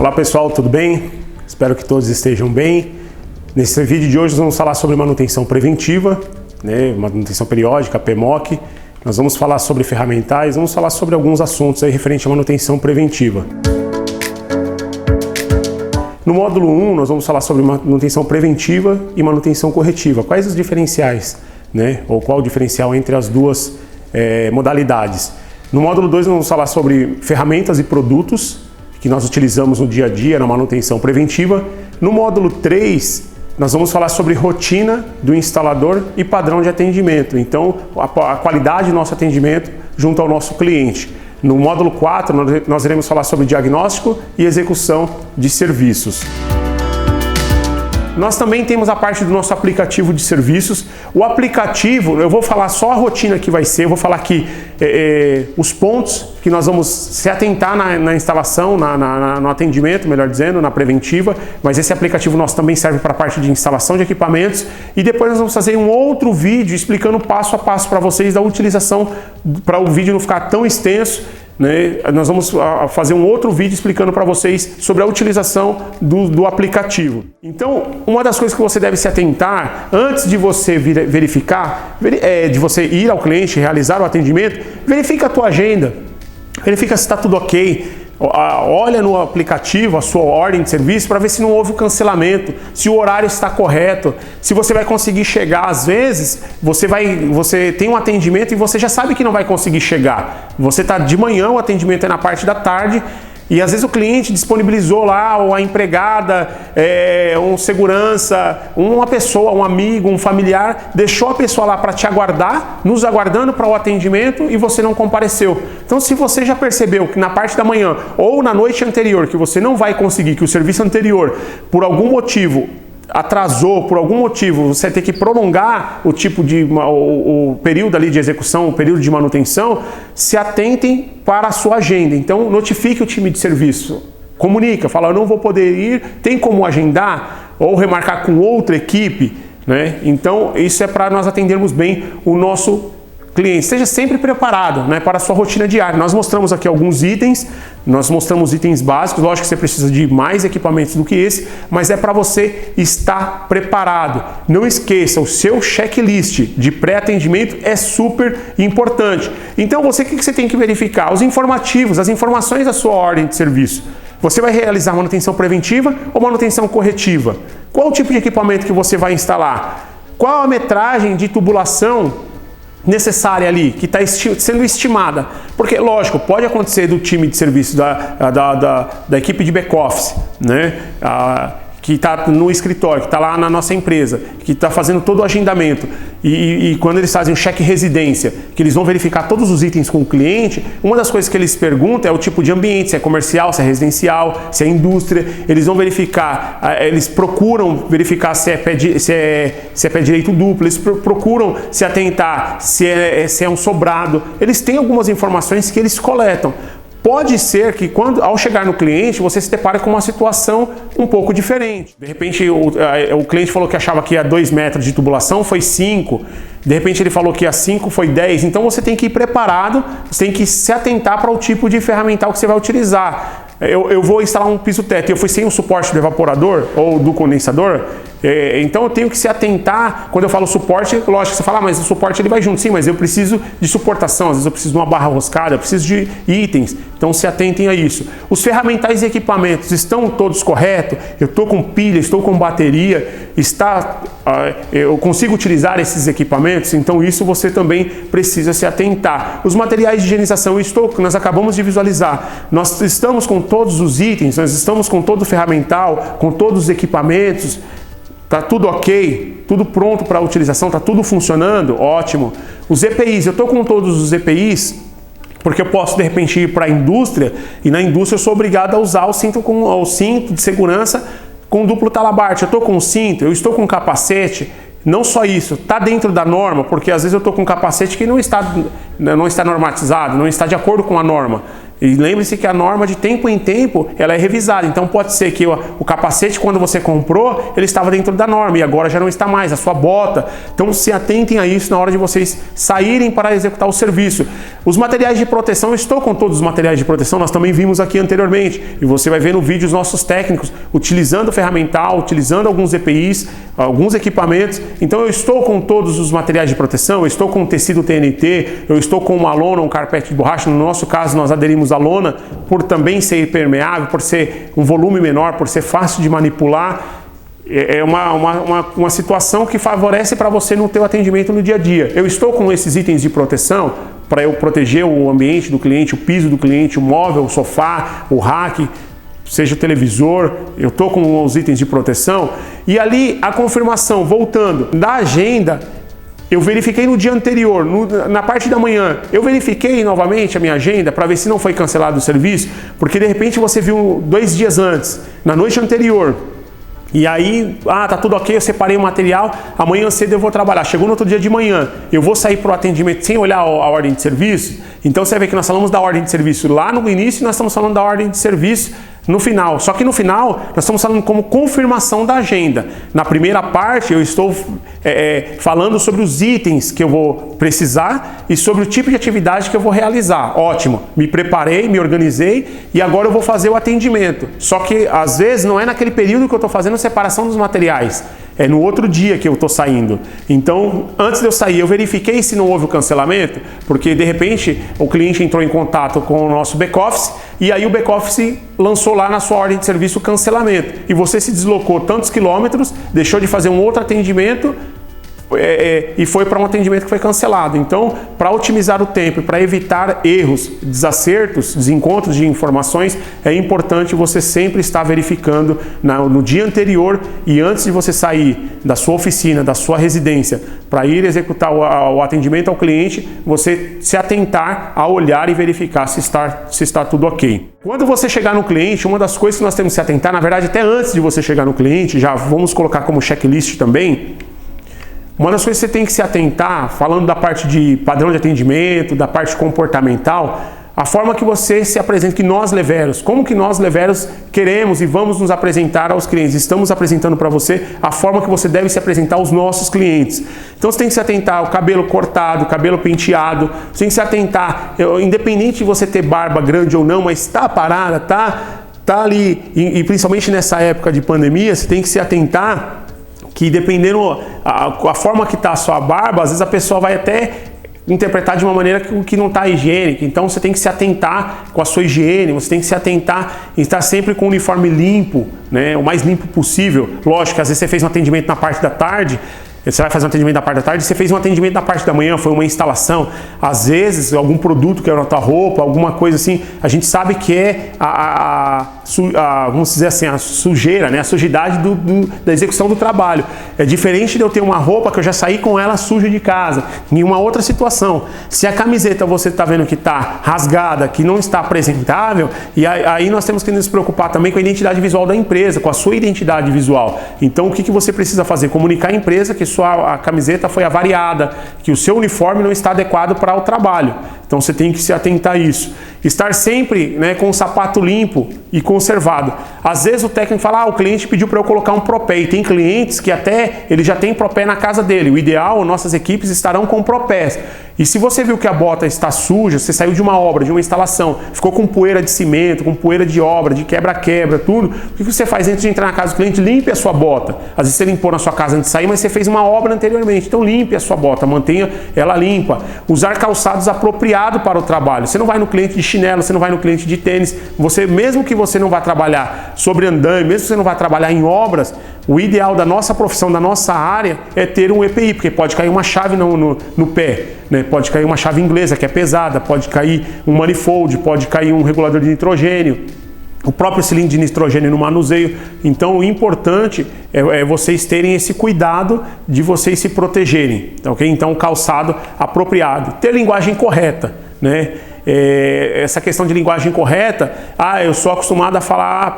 Olá pessoal, tudo bem? Espero que todos estejam bem. Nesse vídeo de hoje nós vamos falar sobre manutenção preventiva, manutenção periódica, PMOC. Nós vamos falar sobre ferramentais, vamos falar sobre alguns assuntos aí referente à manutenção preventiva. No módulo 1 nós vamos falar sobre manutenção preventiva e manutenção corretiva. Quais os diferenciais, ou qual o diferencial entre as duas modalidades? No módulo 2 nós vamos falar sobre ferramentas e produtos que nós utilizamos no dia a dia na manutenção preventiva. No módulo 3, nós vamos falar sobre rotina do instalador e padrão de atendimento. Então, a qualidade do nosso atendimento junto ao nosso cliente. No módulo 4, nós iremos falar sobre diagnóstico e execução de serviços. Nós também temos a parte do nosso aplicativo de serviços. O aplicativo, eu vou falar só a rotina que vai ser, eu vou falar aqui os pontos que nós vamos se atentar na instalação, no atendimento, melhor dizendo, na preventiva, mas esse aplicativo nosso também serve para a parte de instalação de equipamentos e depois nós vamos fazer um outro vídeo explicando passo a passo para vocês da utilização, para o vídeo não ficar tão extenso. Nós vamos fazer um outro vídeo explicando para vocês sobre a utilização do aplicativo. Então, uma das coisas que você deve se atentar antes de você verificar, de você ir ao cliente, realizar o atendimento, verifica a tua agenda, verifica se está tudo ok. Olha no aplicativo a sua ordem de serviço para ver se não houve cancelamento, se o horário está correto, se você vai conseguir chegar. Às vezes você tem um atendimento e você já sabe que não vai conseguir chegar. Você está de manhã, o atendimento é na parte da tarde e às vezes o cliente disponibilizou lá, ou a empregada, um segurança, uma pessoa, um amigo, um familiar, deixou a pessoa lá para te aguardar, nos aguardando para o atendimento e você não compareceu. Então, se você já percebeu que na parte da manhã ou na noite anterior que você não vai conseguir, que o serviço anterior, por algum motivo, atrasou, por algum motivo, você tem que prolongar o período ali de execução, o período de manutenção, se atentem para a sua agenda. Então, notifique o time de serviço, comunica, fala, eu não vou poder ir, tem como agendar ou remarcar com outra equipe, Então, isso é para nós atendermos bem o nosso cliente. Esteja sempre preparado para a sua rotina diária. Nós mostramos aqui alguns itens, nós mostramos itens básicos, lógico que você precisa de mais equipamentos do que esse, mas é para você estar preparado. Não esqueça, o seu checklist de pré-atendimento é super importante. Então, o que você tem que verificar? Os informativos, as informações da sua ordem de serviço. Você vai realizar manutenção preventiva ou manutenção corretiva? Qual o tipo de equipamento que você vai instalar? Qual a metragem de tubulação necessária ali, que está sendo estimada? Porque, lógico, pode acontecer do time de serviço, da equipe de back-office, que está no escritório, que está lá na nossa empresa, que está fazendo todo o agendamento, e quando eles fazem o cheque residência, que eles vão verificar todos os itens com o cliente, uma das coisas que eles perguntam é o tipo de ambiente, se é comercial, se é residencial, se é indústria. Eles vão verificar, eles procuram verificar se é pé direito duplo, eles procuram se atentar se é um sobrado. Eles têm algumas informações que eles coletam. Pode ser que ao chegar no cliente, você se depare com uma situação um pouco diferente. De repente, o cliente falou que achava que ia 2 metros de tubulação, foi 5. De repente, ele falou que ia 5, foi 10. Então, você tem que ir preparado, você tem que se atentar para o tipo de ferramental que você vai utilizar. Eu vou instalar um piso teto e eu fui sem o suporte do evaporador ou do condensador, então eu tenho que se atentar. Quando eu falo suporte, lógico, você fala, mas o suporte ele vai junto. Sim, mas eu preciso de suportação, às vezes eu preciso de uma barra roscada, eu preciso de itens, então se atentem a isso. Os ferramentais e equipamentos estão todos corretos? Eu estou com pilha, estou com bateria, eu consigo utilizar esses equipamentos? Então isso você também precisa se atentar. Os materiais de higienização, nós acabamos de visualizar, nós estamos com todos os itens, nós estamos com todo o ferramental, com todos os equipamentos, está tudo ok, tudo pronto para a utilização, está tudo funcionando, ótimo. Os EPIs, eu estou com todos os EPIs, porque eu posso de repente ir para a indústria e na indústria eu sou obrigado a usar o cinto de segurança com duplo talabarte. Eu estou com o cinto, eu estou com capacete. Não só isso, está dentro da norma, porque às vezes eu estou com um capacete que não está normatizado, não está de acordo com a norma. E lembre-se que a norma de tempo em tempo, ela é revisada. Então pode ser que o capacete, quando você comprou, ele estava dentro da norma e agora já não está mais, a sua bota. Então se atentem a isso na hora de vocês saírem para executar o serviço. Os materiais de proteção, eu estou com todos os materiais de proteção, nós também vimos aqui anteriormente. E você vai ver no vídeo os nossos técnicos utilizando o ferramental, utilizando alguns EPIs, alguns equipamentos. Então eu estou com todos os materiais de proteção, eu estou com o tecido TNT, eu estou com uma lona, um carpete de borracha. No nosso caso, nós aderimos a lona por também ser impermeável, por ser um volume menor, por ser fácil de manipular. É uma situação que favorece para você no teu atendimento no dia a dia. Eu estou com esses itens de proteção para eu proteger o ambiente do cliente, o piso do cliente, o móvel, o sofá, o rack, seja o televisor. Eu estou com os itens de proteção. E ali a confirmação, voltando, da agenda. Eu verifiquei no dia anterior, na parte da manhã, eu verifiquei novamente a minha agenda para ver se não foi cancelado o serviço, porque de repente você viu 2 dias antes, na noite anterior, e aí, tá tudo ok, eu separei o material, amanhã cedo eu vou trabalhar. Chegou no outro dia de manhã, eu vou sair para o atendimento sem olhar a ordem de serviço. Então você vai ver que nós falamos da ordem de serviço lá no início e nós estamos falando da ordem de serviço no final. Só que no final, nós estamos falando como confirmação da agenda. Na primeira parte, eu estou falando sobre os itens que eu vou precisar e sobre o tipo de atividade que eu vou realizar. Ótimo, me preparei, me organizei e agora eu vou fazer o atendimento. Só que, às vezes, não é naquele período que eu estou fazendo a separação dos materiais. É no outro dia que eu estou saindo. Então, antes de eu sair, eu verifiquei se não houve o cancelamento, porque de repente o cliente entrou em contato com o nosso back-office e aí o back-office lançou lá na sua ordem de serviço o cancelamento. E você se deslocou tantos quilômetros, deixou de fazer um outro atendimento e foi para um atendimento que foi cancelado. Então, para otimizar o tempo, para evitar erros, desacertos, desencontros de informações, é importante você sempre estar verificando no dia anterior e antes de você sair da sua oficina, da sua residência, para ir executar o atendimento ao cliente, você se atentar a olhar e verificar se está tudo ok. Quando você chegar no cliente, uma das coisas que nós temos que se atentar, na verdade até antes de você chegar no cliente, já vamos colocar como checklist também. Uma das coisas que você tem que se atentar, falando da parte de padrão de atendimento, da parte comportamental, a forma que você se apresenta, que nós leveros, como que nós leveros queremos e vamos nos apresentar aos clientes. Estamos apresentando para você a forma que você deve se apresentar aos nossos clientes. Então você tem que se atentar ao cabelo cortado, cabelo penteado, você tem que se atentar, independente de você ter barba grande ou não, mas está parada, tá ali, e principalmente nessa época de pandemia, você tem que se atentar que dependendo a forma que está a sua barba, às vezes a pessoa vai até interpretar de uma maneira que não está higiênica. Então você tem que se atentar com a sua higiene, você tem que se atentar em estar sempre com o uniforme limpo, né, o mais limpo possível. Lógico, às vezes você fez um atendimento na parte da tarde, você vai fazer um atendimento na parte da tarde, você fez um atendimento na parte da manhã, foi uma instalação. Às vezes, algum produto que é na tua roupa, alguma coisa assim, a gente sabe que é vamos dizer assim, a sujeira, né? A sujidade da execução do trabalho. É diferente de eu ter uma roupa que eu já saí com ela suja de casa. Em uma outra situação, se a camiseta você está vendo que está rasgada, que não está apresentável, e aí nós temos que nos preocupar também com a identidade visual da empresa, com a sua identidade visual. Então, o que você precisa fazer? Comunicar à empresa que a camiseta foi avariada, que o seu uniforme não está adequado para o trabalho. Então você tem que se atentar a isso. Estar sempre, né, com o sapato limpo e conservado. Às vezes o técnico fala, o cliente pediu para eu colocar um propé. E tem clientes que até ele já tem propé na casa dele. O ideal, nossas equipes estarão com propés. E se você viu que a bota está suja, você saiu de uma obra, de uma instalação, ficou com poeira de cimento, com poeira de obra, de quebra-quebra, tudo, o que você faz antes de entrar na casa do cliente? Limpe a sua bota. Às vezes você limpou na sua casa antes de sair, mas você fez uma obra anteriormente. Então limpe a sua bota, mantenha ela limpa. Usar calçados apropriados para o trabalho. Você não vai no cliente de chinelo, você não vai no cliente de tênis. Mesmo que você não vá trabalhar sobre andaime, mesmo que você não vá trabalhar em obras, o ideal da nossa profissão, da nossa área, é ter um EPI, porque pode cair uma chave no pé, né? Pode cair uma chave inglesa que é pesada, pode cair um manifold, pode cair um regulador de nitrogênio, o próprio cilindro de nitrogênio no manuseio. Então o importante é vocês terem esse cuidado de vocês se protegerem, ok? Então calçado apropriado, ter linguagem correta, né? essa questão de linguagem correta, eu sou acostumado a falar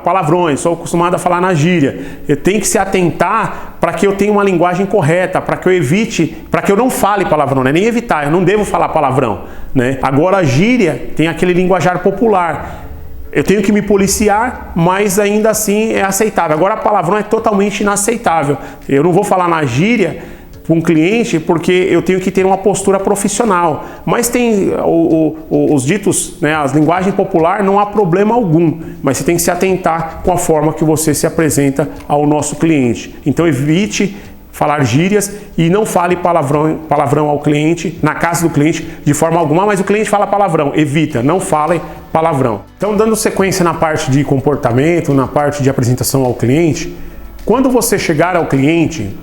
palavrões, sou acostumado a falar na gíria. Eu tenho que se atentar para que eu tenha uma linguagem correta, para que eu evite, para que eu não fale palavrão, não é nem evitar, eu não devo falar palavrão, né? Agora a gíria tem aquele linguajar popular. Eu tenho que me policiar, mas ainda assim é aceitável. Agora, a palavrão é totalmente inaceitável. Eu não vou falar na gíria para um cliente porque eu tenho que ter uma postura profissional. Mas tem os ditos, né, as linguagens popular, não há problema algum. Mas você tem que se atentar com a forma que você se apresenta ao nosso cliente. Então, evite falar gírias e não fale palavrão ao cliente, na casa do cliente, de forma alguma, mas o cliente fala palavrão, evita, não fale palavrão. Então, dando sequência na parte de comportamento, na parte de apresentação ao cliente, quando você chegar ao cliente,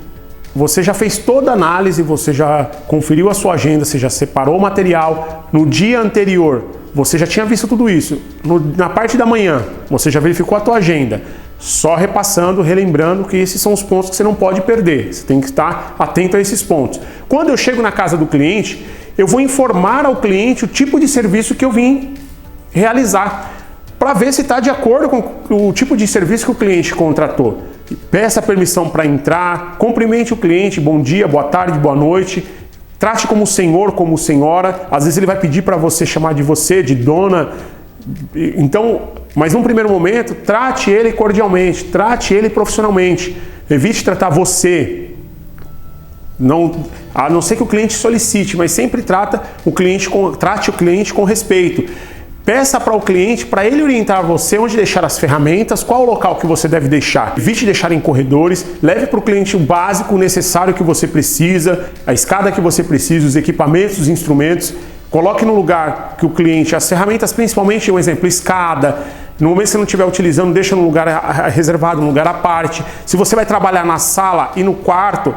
você já fez toda a análise, você já conferiu a sua agenda, você já separou o material, no dia anterior, você já tinha visto tudo isso, na parte da manhã, você já verificou a tua agenda. Só repassando, relembrando que esses são os pontos que você não pode perder. Você tem que estar atento a esses pontos. Quando eu chego na casa do cliente, eu vou informar ao cliente o tipo de serviço que eu vim realizar, para ver se está de acordo com o tipo de serviço que o cliente contratou. Peça permissão para entrar, cumprimente o cliente, bom dia, boa tarde, boa noite. Trate como senhor, como senhora. Às vezes ele vai pedir para você chamar de você, de dona. Então, mas num primeiro momento, trate ele cordialmente, trate ele profissionalmente. Evite tratar você, a não ser que o cliente solicite, mas sempre trate o cliente com respeito. Peça para o cliente, para ele orientar você onde deixar as ferramentas, qual o local que você deve deixar. Evite deixar em corredores, leve para o cliente o básico, o necessário que você precisa, a escada que você precisa, os equipamentos, os instrumentos. Coloque no lugar que o cliente, as ferramentas, principalmente, um exemplo, escada. No momento que você não estiver utilizando, deixa no lugar reservado, no lugar à parte. Se você vai trabalhar na sala e no quarto,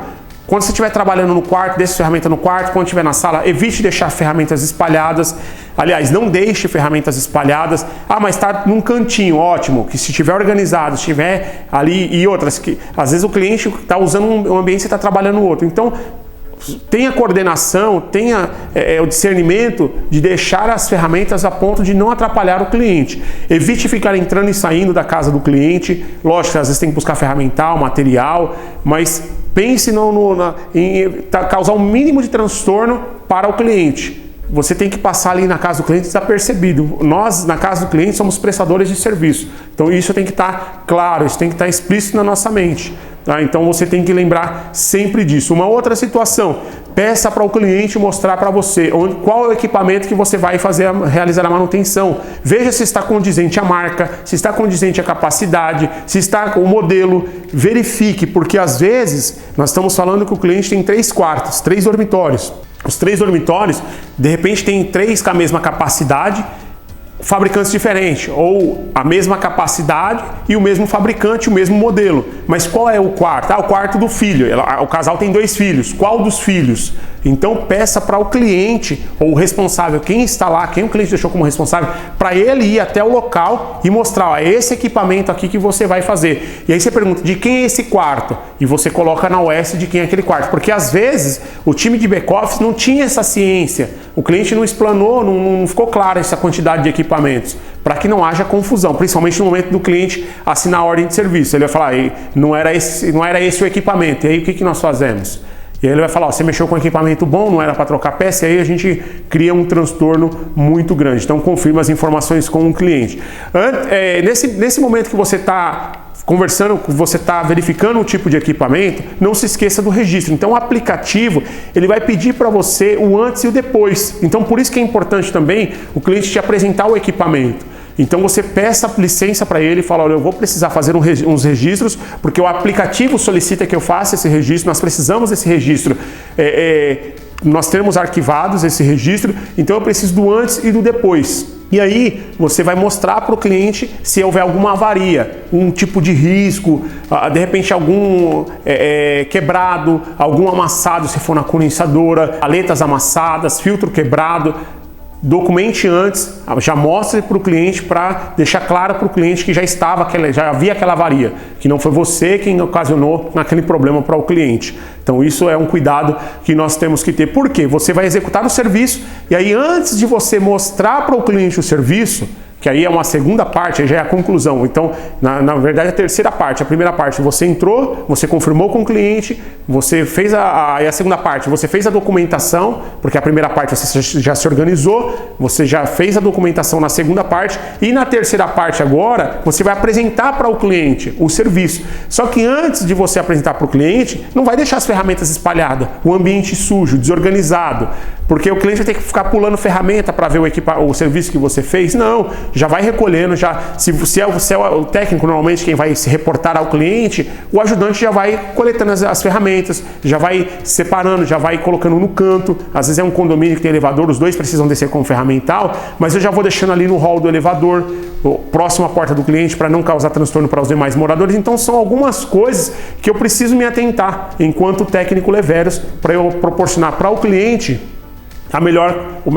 quando você estiver trabalhando no quarto, deixe a ferramenta no quarto. Quando estiver na sala, evite deixar ferramentas espalhadas. Aliás, não deixe ferramentas espalhadas. Mas está num cantinho, ótimo. Que se estiver organizado, estiver ali e outras. Que às vezes o cliente está usando um ambiente e você está trabalhando no outro. Então, tenha coordenação, tenha o discernimento de deixar as ferramentas a ponto de não atrapalhar o cliente. Evite ficar entrando e saindo da casa do cliente. Lógico, às vezes tem que buscar ferramental, material, mas pense em causar um mínimo de transtorno para o cliente. Você tem que passar ali na casa do cliente desapercebido. Nós, na casa do cliente, somos prestadores de serviço. Então isso tem que estar claro, isso tem que estar explícito na nossa mente. Tá? Então você tem que lembrar sempre disso. Uma outra situação, peça para o cliente mostrar para você qual é o equipamento que você vai realizar a manutenção. Veja se está condizente a marca, se está condizente a capacidade, se está o modelo. Verifique, porque às vezes nós estamos falando que o cliente tem 3 quartos, 3 dormitórios. Os 3 dormitórios, de repente, tem 3 com a mesma capacidade, fabricantes diferentes, ou a mesma capacidade e o mesmo fabricante, o mesmo modelo. Mas qual é o quarto? O quarto do filho. O casal tem 2 filhos. Qual dos filhos? Então peça para o cliente, ou o responsável, quem está lá, quem o cliente deixou como responsável, para ele ir até o local e mostrar, esse equipamento aqui que você vai fazer. E aí você pergunta, de quem é esse quarto? E você coloca na OS de quem é aquele quarto. Porque às vezes o time de back-office não tinha essa ciência. O cliente não explanou, não ficou claro essa quantidade de equipamentos, para que não haja confusão, principalmente no momento do cliente assinar a ordem de serviço. Ele vai falar, não era esse o equipamento, e aí o que nós fazemos? E aí ele vai falar, você mexeu com equipamento bom, não era para trocar peça, e aí a gente cria um transtorno muito grande. Então confirma as informações com o cliente. Nesse momento que você está conversando, você está verificando o tipo de equipamento, não se esqueça do registro. Então o aplicativo, ele vai pedir para você o antes e o depois. Então por isso que é importante também o cliente te apresentar o equipamento. Então você peça licença para ele e fala, olha, eu vou precisar fazer uns registros, porque o aplicativo solicita que eu faça esse registro, nós precisamos desse registro. Nós temos arquivados esse registro, então eu preciso do antes e do depois. E aí você vai mostrar para o cliente se houver alguma avaria, um tipo de risco, de repente algum quebrado, algum amassado se for na condensadora, aletas amassadas, filtro quebrado. documente antes, já mostre para o cliente para deixar claro para o cliente que já havia aquela avaria, que não foi você quem ocasionou aquele problema para o cliente. Então isso é um cuidado que nós temos que ter. Por quê? Você vai executar o serviço e aí antes de você mostrar para o cliente o serviço, que aí é uma segunda parte, aí já é a conclusão. Então, na verdade, a terceira parte. A primeira parte, você entrou, você confirmou com o cliente, você fez a segunda parte, você fez a documentação, porque a primeira parte você já se organizou, você já fez a documentação na segunda parte, e na terceira parte agora, você vai apresentar para o cliente o serviço. Só que antes de você apresentar para o cliente, não vai deixar as ferramentas espalhadas, o ambiente sujo, desorganizado, porque o cliente vai ter que ficar pulando ferramenta para ver o serviço que você fez. Não, já vai recolhendo, se é o técnico normalmente quem vai se reportar ao cliente, o ajudante já vai coletando as ferramentas, já vai separando, já vai colocando no canto. Às vezes é um condomínio que tem elevador, os dois precisam descer com o ferramental, mas eu já vou deixando ali no hall do elevador, próximo à porta do cliente, para não causar transtorno para os demais moradores. Então são algumas coisas que eu preciso me atentar enquanto técnico Leveros, para eu proporcionar para o cliente o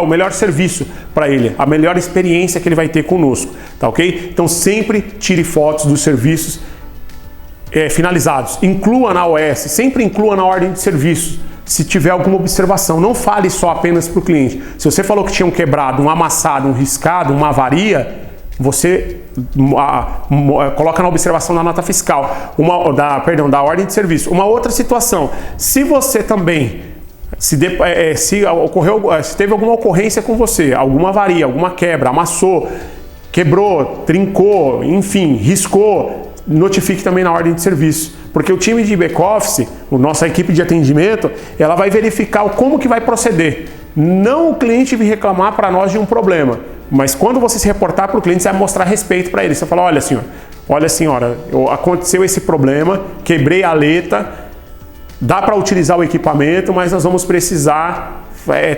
melhor serviço para ele, a melhor experiência que ele vai ter conosco, tá ok? Então sempre tire fotos dos serviços finalizados, inclua na OS, sempre inclua na ordem de serviços. Se tiver alguma observação, não fale só apenas para o cliente. Se você falou que tinha um quebrado, um amassado, um riscado, uma avaria, você coloca na observação da nota fiscal, da ordem de serviço. Uma outra situação, se você também se teve alguma ocorrência com você, alguma avaria, alguma quebra, amassou, quebrou, trincou, enfim, riscou, notifique também na ordem de serviço. Porque o time de back-office, nossa equipe de atendimento, ela vai verificar como que vai proceder. Não o cliente vir reclamar para nós de um problema, mas quando você se reportar para o cliente, você vai mostrar respeito para ele. Você fala, olha senhora, aconteceu esse problema, quebrei a aleta, dá para utilizar o equipamento, mas nós vamos precisar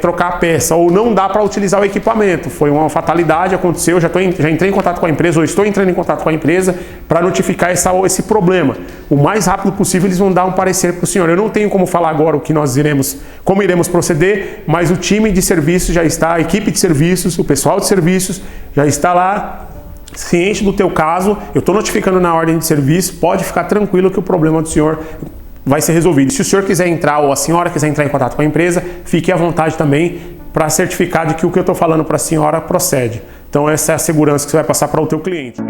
trocar a peça, ou não dá para utilizar o equipamento, foi uma fatalidade, aconteceu, já entrei em contato com a empresa, ou estou entrando em contato com a empresa para notificar esse problema. O mais rápido possível eles vão dar um parecer para o senhor. Eu não tenho como falar agora como iremos proceder, mas o time de serviços já está, a equipe de serviços, o pessoal de serviços já está lá, ciente do teu caso. Eu estou notificando na ordem de serviço, pode ficar tranquilo que o problema do senhor vai ser resolvido. Se o senhor quiser entrar ou a senhora quiser entrar em contato com a empresa, fique à vontade também para certificar de que o que eu estou falando para a senhora procede. Então essa é a segurança que você vai passar para o teu cliente.